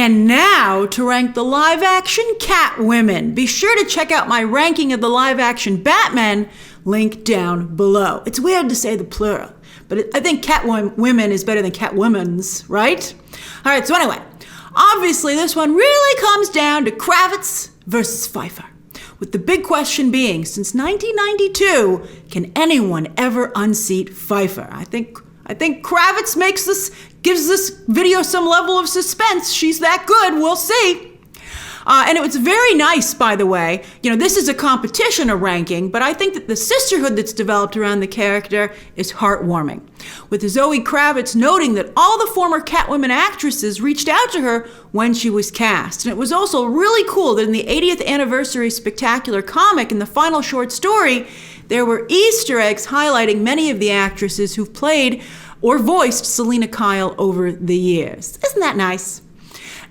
And now to rank the live-action Catwomen. Be sure to check out my ranking of the live-action Batman, link down below. It's weird to say the plural, but I think Catwomen is better than Catwomen's, right? All right, so anyway, obviously this one really comes down to Kravitz versus Pfeiffer, with the big question being, since 1992, can anyone ever unseat Pfeiffer? I think Kravitz gives this video some level of suspense. She's that good, we'll see. And it was very nice, by the way. You know, this is a competition, a ranking, but I think that the sisterhood that's developed around the character is heartwarming. With Zoe Kravitz noting that all the former Catwoman actresses reached out to her when she was cast. And it was also really cool that in the 80th anniversary spectacular comic, in the final short story, there were Easter eggs highlighting many of the actresses who've played or voiced Selina Kyle over the years. Isn't that nice?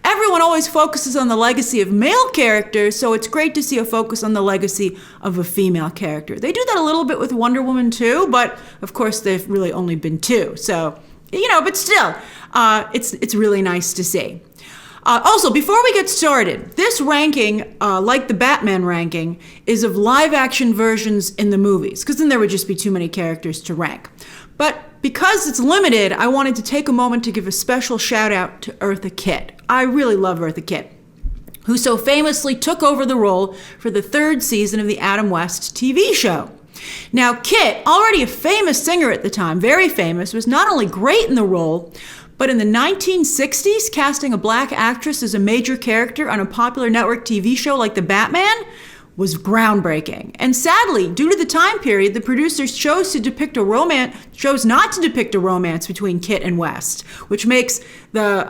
Everyone always focuses on the legacy of male characters, so it's great to see a focus on the legacy of a female character. They do that a little bit with Wonder Woman too, but of course they've really only been two. So, you know, but still, it's really nice to see. Also, before we get started, this ranking, like the Batman ranking, is of live-action versions in the movies, because then there would just be too many characters to rank. But because it's limited, I wanted to take a moment to give a special shout out to Eartha Kitt. I really love Eartha Kitt, who so famously took over the role for the 3rd season of the Adam West TV show. Now, Kitt, already a famous singer at the time, very famous, was not only great in the role, but in the 1960s, casting a black actress as a major character on a popular network TV show like The Batman was groundbreaking. And sadly, due to the time period, the producers chose not to depict a romance between Kitt and West, which makes the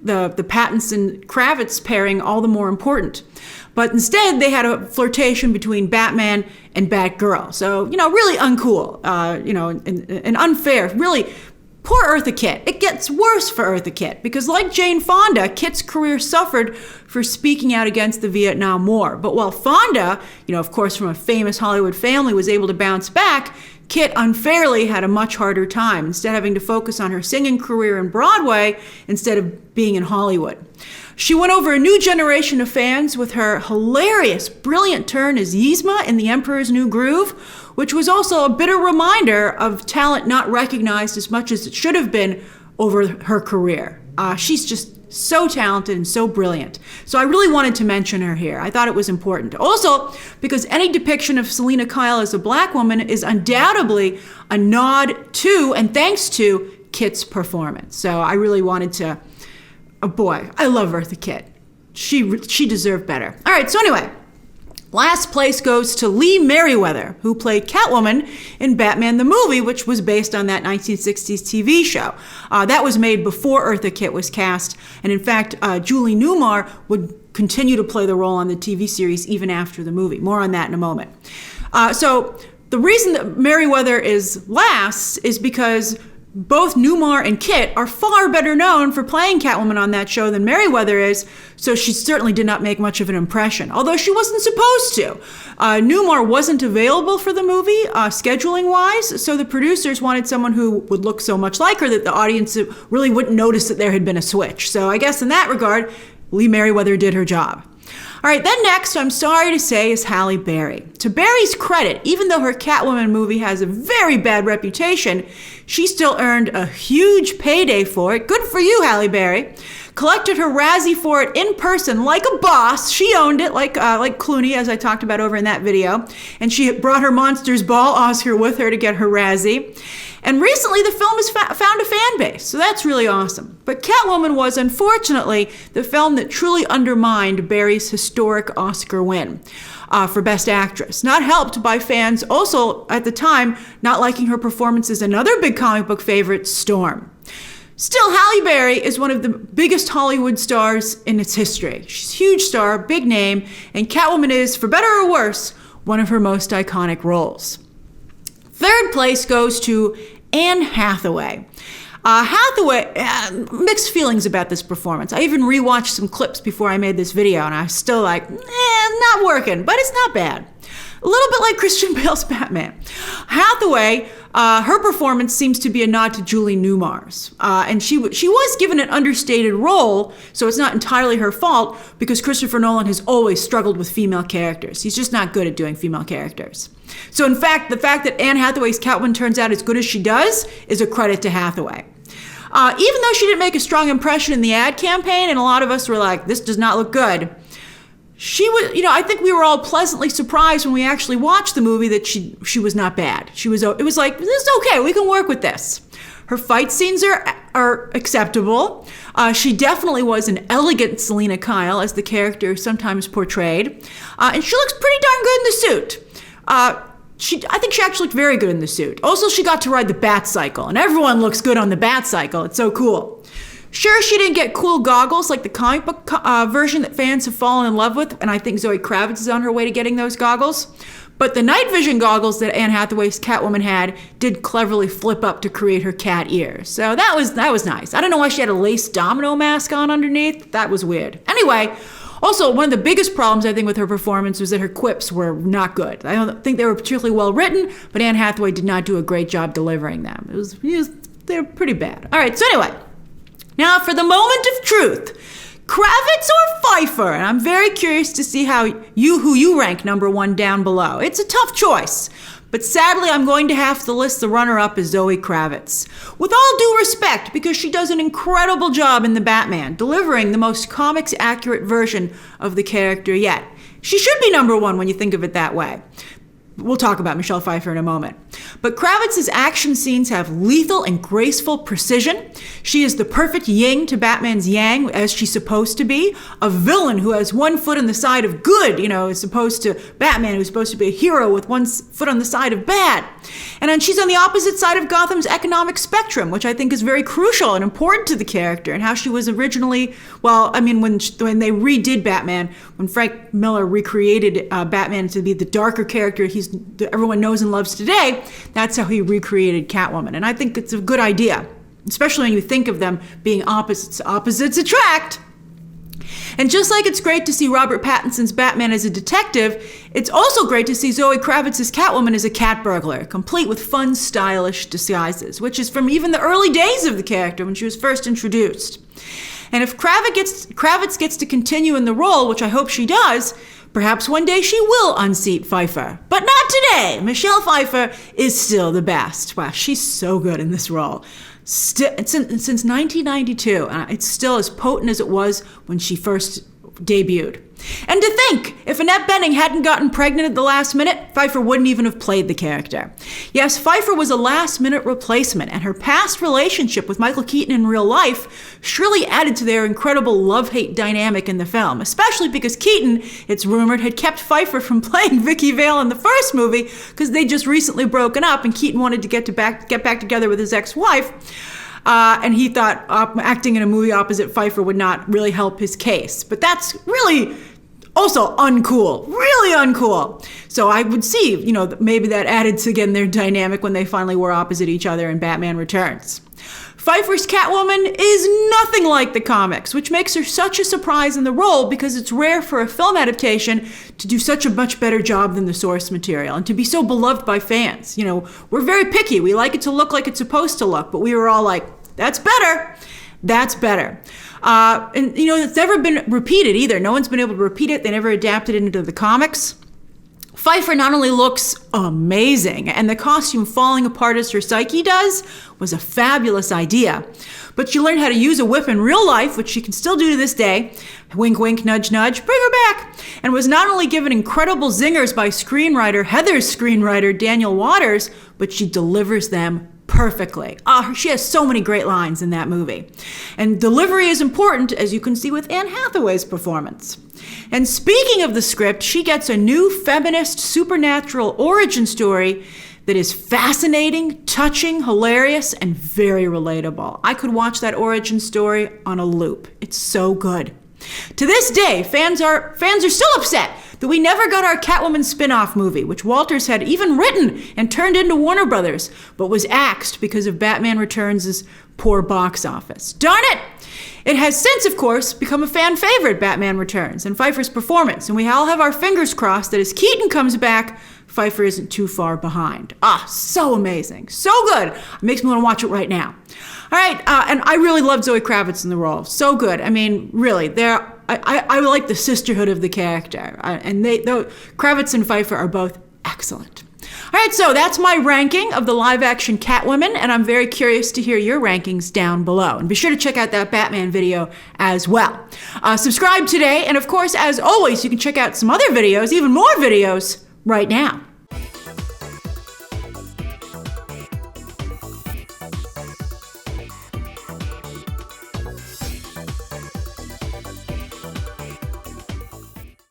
Pattinson Kravitz pairing all the more important. But instead, they had a flirtation between Batman and Batgirl. So, you know, really uncool, and unfair, really. Poor Eartha Kitt. It gets worse for Eartha Kitt because, like Jane Fonda, Kitt's career suffered for speaking out against the Vietnam War. But while Fonda, you know, of course, from a famous Hollywood family, was able to bounce back, Kitt unfairly had a much harder time, instead having to focus on her singing career in Broadway instead of being in Hollywood. She won over a new generation of fans with her hilarious, brilliant turn as Yzma in The Emperor's New Groove, which was also a bitter reminder of talent not recognized as much as it should have been over her career. She's just so talented and so brilliant. So I really wanted to mention her here. I thought it was important. Also, because any depiction of Selina Kyle as a black woman is undoubtedly a nod to and thanks to Kitt's performance. So I really wanted to, oh boy, I love Eartha Kitt. She deserved better. All right, so anyway, last place goes to Lee Meriwether, who played Catwoman in Batman the Movie, which was based on that 1960s TV show. That was made before Eartha Kitt was cast, and in fact, Julie Newmar would continue to play the role on the TV series even after the movie. More on that in a moment. So the reason that Meriwether is last is because both Newmar and Kitt are far better known for playing Catwoman on that show than Meriwether is, so she certainly did not make much of an impression, although she wasn't supposed to. Newmar wasn't available for the movie, scheduling-wise, so the producers wanted someone who would look so much like her that the audience really wouldn't notice that there had been a switch. So I guess in that regard, Lee Meriwether did her job. All right, then next, I'm sorry to say, is Halle Berry. To Berry's credit, even though her Catwoman movie has a very bad reputation, she still earned a huge payday for it. Good for you, Halle Berry. Collected her Razzie for it in person like a boss. She owned it like Clooney, as I talked about over in that video. And she brought her Monsters Ball Oscar with her to get her Razzie. And recently, the film has found a fan base, so that's really awesome. But Catwoman was, unfortunately, the film that truly undermined Berry's historic Oscar win for Best Actress, not helped by fans also, at the time, not liking her performance as another big comic book favorite, Storm. Still, Halle Berry is one of the biggest Hollywood stars in its history. She's a huge star, big name, and Catwoman is, for better or worse, one of her most iconic roles. Third place goes to Anne Hathaway. Mixed feelings about this performance. I even rewatched some clips before I made this video, and I was still like, not working, but it's not bad. A little bit like Christian Bale's Batman. Hathaway, her performance seems to be a nod to Julie Newmar's. And she was given an understated role, so it's not entirely her fault, because Christopher Nolan has always struggled with female characters. He's just not good at doing female characters. So in fact, the fact that Anne Hathaway's Catwoman turns out as good as she does is a credit to Hathaway. Even though she didn't make a strong impression in the ad campaign, and a lot of us were like, this does not look good, she was, I think we were all pleasantly surprised when we actually watched the movie that she was not bad. It was like, this is okay, we can work with this. Her fight scenes are acceptable. She definitely was an elegant Selena Kyle, as the character is sometimes portrayed. And she looks pretty darn good in the suit. I think she actually looked very good in the suit. Also, she got to ride the Bat Cycle, and everyone looks good on the Bat Cycle. It's so cool. Sure, she didn't get cool goggles like the comic book version that fans have fallen in love with, and I think Zoe Kravitz is on her way to getting those goggles. But the night vision goggles that Anne Hathaway's Catwoman had did cleverly flip up to create her cat ears. So that was nice. I don't know why she had a lace domino mask on underneath. That was weird. Anyway, also, one of the biggest problems, I think, with her performance was that her quips were not good. I don't think they were particularly well written, but Anne Hathaway did not do a great job delivering them. They're pretty bad. All right, so anyway, now for the moment of truth. Kravitz or Pfeiffer? And I'm very curious to see who you rank number one down below. It's a tough choice. But sadly, I'm going to have to list the runner-up as Zoe Kravitz. With all due respect, because she does an incredible job in The Batman, delivering the most comics-accurate version of the character yet. She should be number one when you think of it that way. We'll talk about Michelle Pfeiffer in a moment. But Kravitz's action scenes have lethal and graceful precision. She is the perfect yin to Batman's yang, as she's supposed to be. A villain who has one foot on the side of good, as opposed to Batman, who's supposed to be a hero with one foot on the side of bad. And then she's on the opposite side of Gotham's economic spectrum, which I think is very crucial and important to the character, and how she was originally, when they redid Batman, when Frank Miller recreated Batman to be the darker character everyone knows and loves today, that's how he recreated Catwoman. And I think it's a good idea, especially when you think of them being opposites. Opposites attract. And just like it's great to see Robert Pattinson's Batman as a detective, it's also great to see Zoe Kravitz's Catwoman as a cat burglar, complete with fun, stylish disguises, which is from even the early days of the character when she was first introduced. And if Kravitz gets to continue in the role, which I hope she does, perhaps one day she will unseat Pfeiffer. But not today. Michelle Pfeiffer is still the best. Wow, she's so good in this role. Since 1992, it's still as potent as it was when she first debuted. And to think, if Annette Bening hadn't gotten pregnant at the last minute, Pfeiffer wouldn't even have played the character. Yes, Pfeiffer was a last-minute replacement, and her past relationship with Michael Keaton in real life surely added to their incredible love-hate dynamic in the film, especially because Keaton, it's rumored, had kept Pfeiffer from playing Vicky Vale in the first movie because they just recently broken up, and Keaton wanted to get back together with his ex-wife. And he thought acting in a movie opposite Pfeiffer would not really help his case. But that's really also uncool, really uncool. So I would see, maybe that added to, again, their dynamic when they finally were opposite each other in Batman Returns. Pfeiffer's Catwoman is nothing like the comics, which makes her such a surprise in the role because it's rare for a film adaptation to do such a much better job than the source material and to be so beloved by fans. We're very picky. We like it to look like it's supposed to look, but we were all like, that's better. That's better. And it's never been repeated either. No one's been able to repeat it. They never adapted it into the comics. Pfeiffer not only looks amazing, and the costume falling apart as her psyche does was a fabulous idea, but she learned how to use a whip in real life, which she can still do to this day. Wink, wink, nudge, nudge, bring her back. And was not only given incredible zingers by Heather's screenwriter, Daniel Waters, but she delivers them perfectly. She has so many great lines in that movie. And delivery is important, as you can see with Anne Hathaway's performance. And speaking of the script, she gets a new feminist supernatural origin story that is fascinating, touching, hilarious, and very relatable. I could watch that origin story on a loop. It's so good. To this day, fans are still upset that we never got our Catwoman spin-off movie, which Walters had even written and turned into Warner Brothers, but was axed because of Batman Returns' poor box office. Darn it! It has since, of course, become a fan favorite, Batman Returns, and Pfeiffer's performance, and we all have our fingers crossed that as Keaton comes back, Pfeiffer isn't too far behind. So amazing. So good. It makes me want to watch it right now. All right, and I really love Zoe Kravitz in the role. So good. I mean, really, I like the sisterhood of the character. And Kravitz and Pfeiffer are both excellent. All right, so that's my ranking of the live-action Catwoman, and I'm very curious to hear your rankings down below. And be sure to check out that Batman video as well. Subscribe today, and of course, as always, you can check out some other videos, even more videos, right now.